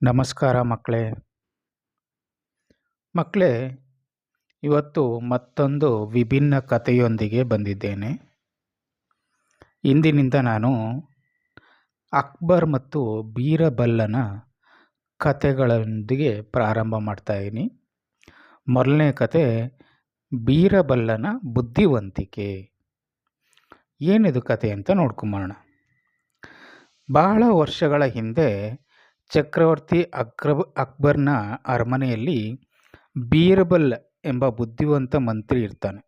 ನಮಸ್ಕಾರ ಮಕ್ಕಳೇ. ಮಕ್ಕಳೇ, ಇವತ್ತು ಮತ್ತೊಂದು ವಿಭಿನ್ನ ಕಥೆಯೊಂದಿಗೆ ಬಂದಿದ್ದೇನೆ. ಇಂದಿನಿಂದ ನಾನು ಅಕ್ಬರ್ ಮತ್ತು ಬೀರಬಲ್ಲನ ಕಥೆಗಳೊಂದಿಗೆ ಪ್ರಾರಂಭ ಮಾಡ್ತಾಯಿದ್ದೀನಿ. ಮೊದಲನೇ ಕತೆ ಬೀರಬಲ್ಲನ ಬುದ್ಧಿವಂತಿಕೆ. ಏನಿದು ಕತೆ ಅಂತ ನೋಡ್ಕೊಂಬೋಣ. ಬಹಳ ವರ್ಷಗಳ ಹಿಂದೆ ಚಕ್ರವರ್ತಿ ಅಕ್ಬರ್ನ ಅರಮನೆಯಲ್ಲಿ ಬೀರ್ಬಲ್ ಎಂಬ ಬುದ್ಧಿವಂತ ಮಂತ್ರಿ ಇರ್ತಾನೆ.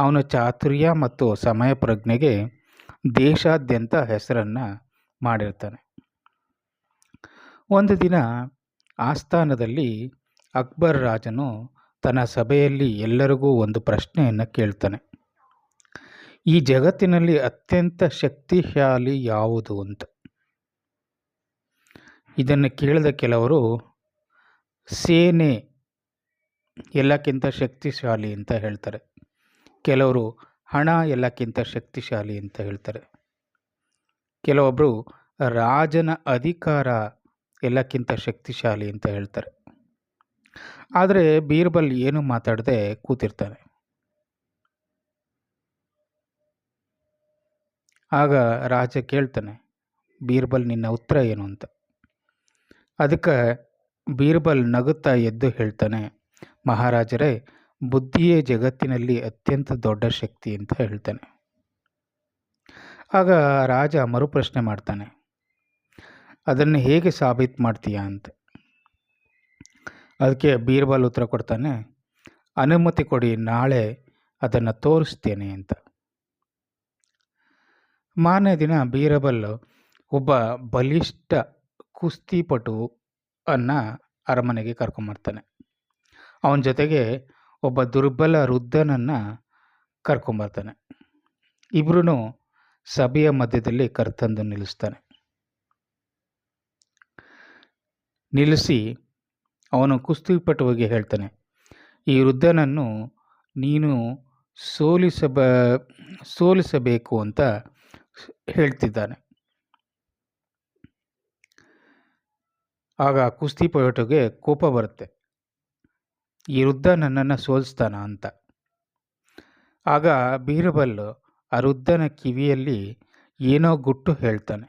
ಅವನ ಚಾತುರ್ಯ ಮತ್ತು ಸಮಯ ಪ್ರಜ್ಞೆಗೆ ದೇಶಾದ್ಯಂತ ಹೆಸರನ್ನು ಮಾಡಿರ್ತಾನೆ. ಒಂದು ದಿನ ಆಸ್ಥಾನದಲ್ಲಿ ಅಕ್ಬರ್ ರಾಜನು ತನ್ನ ಸಭೆಯಲ್ಲಿ ಎಲ್ಲರಿಗೂ ಒಂದು ಪ್ರಶ್ನೆಯನ್ನು ಕೇಳ್ತಾನೆ. ಈ ಜಗತ್ತಿನಲ್ಲಿ ಅತ್ಯಂತ ಶಕ್ತಿಶಾಲಿ ಯಾವುದು ಅಂತ. ಇದನ್ನು ಕೇಳಿದ ಕೆಲವರು ಸೇನೆ ಎಲ್ಲಕ್ಕಿಂತ ಶಕ್ತಿಶಾಲಿ ಅಂತ ಹೇಳ್ತಾರೆ. ಕೆಲವರು ಹಣ ಎಲ್ಲಕ್ಕಿಂತ ಶಕ್ತಿಶಾಲಿ ಅಂತ ಹೇಳ್ತಾರೆ. ಕೆಲವೊಬ್ಬರು ರಾಜನ ಅಧಿಕಾರ ಎಲ್ಲಕ್ಕಿಂತ ಶಕ್ತಿಶಾಲಿ ಅಂತ ಹೇಳ್ತಾರೆ. ಆದರೆ ಬೀರ್ಬಲ್ ಏನು ಮಾತಾಡದೆ ಕೂತಿರ್ತಾನೆ. ಆಗ ರಾಜ ಕೇಳ್ತಾನೆ, ಬೀರ್ಬಲ್ ನಿನ್ನ ಉತ್ತರ ಏನು ಅಂತ. ಅದಕ್ಕೆ ಬೀರ್ಬಲ್ ನಗುತ್ತಾ ಎದ್ದು ಹೇಳ್ತಾನೆ, ಮಹಾರಾಜರೇ, ಬುದ್ಧಿಯೇ ಜಗತ್ತಿನಲ್ಲಿ ಅತ್ಯಂತ ದೊಡ್ಡ ಶಕ್ತಿ ಅಂತ ಹೇಳ್ತಾನೆ. ಆಗ ರಾಜ ಮರುಪ್ರಶ್ನೆ ಮಾಡ್ತಾನೆ, ಅದನ್ನು ಹೇಗೆ ಸಾಬೀತು ಮಾಡ್ತೀಯಾ ಅಂತ. ಅದಕ್ಕೆ ಬೀರ್ಬಲ್ ಉತ್ತರ ಕೊಡ್ತಾನೆ, ಅನುಮತಿ ಕೊಡಿ, ನಾಳೆ ಅದನ್ನು ತೋರಿಸ್ತೇನೆ ಅಂತ. ಮಾರನೇ ದಿನ ಬೀರ್ಬಲ್ ಒಬ್ಬ ಬಲಿಷ್ಠ ಕುಸ್ತಿಪಟು ಅರಮನೆಗೆ ಕರ್ಕೊಂಬರ್ತಾನೆ. ಅವನ ಜೊತೆಗೆ ಒಬ್ಬ ದುರ್ಬಲ ವೃದ್ಧನನ್ನು ಕರ್ಕೊಂಬರ್ತಾನೆ. ಇಬ್ಬರೂ ಸಭೆಯ ಮಧ್ಯದಲ್ಲಿ ಕರ್ತಂದು ನಿಲ್ಲಿಸಿ ಅವನು ಕುಸ್ತಿಪಟುವಿಗೆ ಹೇಳ್ತಾನೆ, ಈ ವೃದ್ಧನನ್ನು ನೀನು ಸೋಲಿಸಬೇಕು ಅಂತ ಹೇಳ್ತಿದ್ದಾನೆ. ಆಗ ಕುಸ್ತಿಪಟುಗೆ ಕೋಪ ಬರುತ್ತೆ, ಈ ವೃದ್ಧ ನನ್ನನ್ನು ಸೋಲಿಸ್ತಾನ ಅಂತ. ಆಗ ಬೀರ್ಬಲ್ ಆ ವೃದ್ಧನ ಕಿವಿಯಲ್ಲಿ ಏನೋ ಗುಟ್ಟು ಹೇಳ್ತಾನೆ.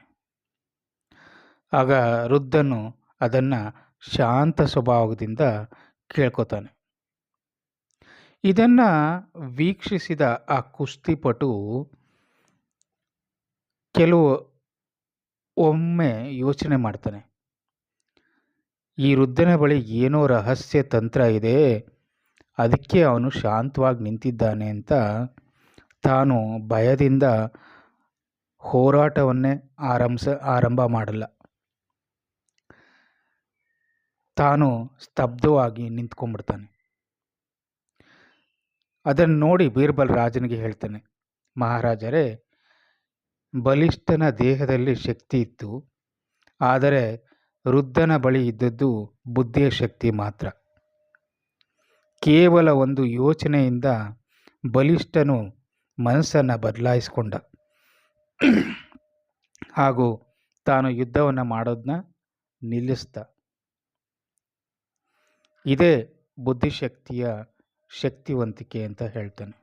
ಆಗ ವೃದ್ಧನು ಅದನ್ನು ಶಾಂತ ಸ್ವಭಾವದಿಂದ ಕೇಳ್ಕೊತಾನೆ. ಇದನ್ನು ವೀಕ್ಷಿಸಿದ ಆ ಕುಸ್ತಿಪಟು ಒಮ್ಮೆ ಯೋಚನೆ ಮಾಡ್ತಾನೆ, ಈ ವೃದ್ಧನ ಬಳಿ ಏನೋ ರಹಸ್ಯ ತಂತ್ರ ಇದೆ, ಅದಕ್ಕೆ ಅವನು ಶಾಂತವಾಗಿ ನಿಂತಿದ್ದಾನೆ ಅಂತ ತಾನು ಭಯದಿಂದ ಹೋರಾಟವನ್ನೇ ಆರಂಭ ಮಾಡಲ್ಲ. ತಾನು ಸ್ತಬ್ಧವಾಗಿ ನಿಂತ್ಕೊಂಡ್ಬಿಡ್ತಾನೆ. ಅದನ್ನು ನೋಡಿ ಬೀರ್ಬಲ್ ರಾಜನಿಗೆ ಹೇಳ್ತಾನೆ, ಮಹಾರಾಜರೇ, ಬಲಿಷ್ಠನ ದೇಹದಲ್ಲಿ ಶಕ್ತಿ ಇತ್ತು, ಆದರೆ ವೃದ್ಧನ ಬಳಿ ಇದ್ದದ್ದು ಬುದ್ಧಿಯ ಶಕ್ತಿ ಮಾತ್ರ. ಕೇವಲ ಒಂದು ಯೋಚನೆಯಿಂದ ಬಲಿಷ್ಠನು ಮನಸ್ಸನ್ನು ಬದಲಾಯಿಸಿಕೊಂಡ ಹಾಗೂ ತಾನು ಯುದ್ಧವನ್ನು ಮಾಡೋದನ್ನ ನಿಲ್ಲಿಸ್ದ. ಇದೇ ಬುದ್ಧಿಶಕ್ತಿಯ ಶಕ್ತಿವಂತಿಕೆ ಅಂತ ಹೇಳ್ತಾನೆ.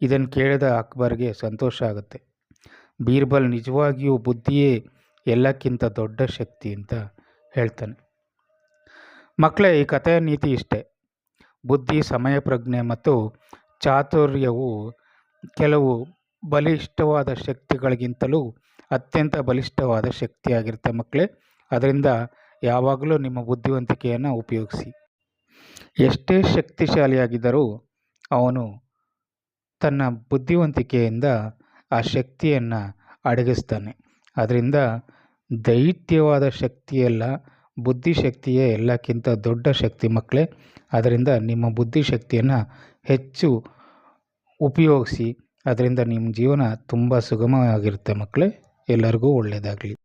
ಇದನ್ನು ಕೇಳಿದ ಅಕ್ಬರ್ಗೆ ಸಂತೋಷ ಆಗುತ್ತೆ. ಬೀರ್ಬಲ್ ನಿಜವಾಗಿಯೂ ಬುದ್ಧಿಯೇ ಎಲ್ಲಕ್ಕಿಂತ ದೊಡ್ಡ ಶಕ್ತಿ ಅಂತ ಹೇಳ್ತಾನೆ. ಮಕ್ಕಳೇ, ಈ ಕಥೆಯ ನೀತಿ ಇಷ್ಟೇ. ಬುದ್ಧಿ, ಸಮಯ ಪ್ರಜ್ಞೆ ಮತ್ತು ಚಾತುರ್ಯವು ಕೆಲವು ಬಲಿಷ್ಠವಾದ ಶಕ್ತಿಗಳಿಗಿಂತಲೂ ಅತ್ಯಂತ ಬಲಿಷ್ಠವಾದ ಶಕ್ತಿಯಾಗಿರುತ್ತೆ ಮಕ್ಕಳೇ. ಅದರಿಂದ ಯಾವಾಗಲೂ ನಿಮ್ಮ ಬುದ್ಧಿವಂತಿಕೆಯನ್ನು ಉಪಯೋಗಿಸಿ. ಎಷ್ಟೇ ಶಕ್ತಿಶಾಲಿಯಾಗಿದ್ದರೂ ಅವನು ತನ್ನ ಬುದ್ಧಿವಂತಿಕೆಯಿಂದ ಆ ಶಕ್ತಿಯನ್ನು ಅಡಗಿಸ್ತಾನೆ. ಅದರಿಂದ ದೈತ್ಯವಾದ ಶಕ್ತಿಯಲ್ಲ, ಬುದ್ಧಿಶಕ್ತಿಯೇ ಎಲ್ಲಕ್ಕಿಂತ ದೊಡ್ಡ ಶಕ್ತಿ ಮಕ್ಕಳೇ. ಅದರಿಂದ ನಿಮ್ಮ ಬುದ್ಧಿಶಕ್ತಿಯನ್ನು ಹೆಚ್ಚು ಉಪಯೋಗಿಸಿ. ಅದರಿಂದ ನಿಮ್ಮ ಜೀವನ ತುಂಬ ಸುಗಮವಾಗಿರುತ್ತೆ ಮಕ್ಕಳೇ. ಎಲ್ಲರಿಗೂ ಒಳ್ಳೆಯದಾಗಲಿ.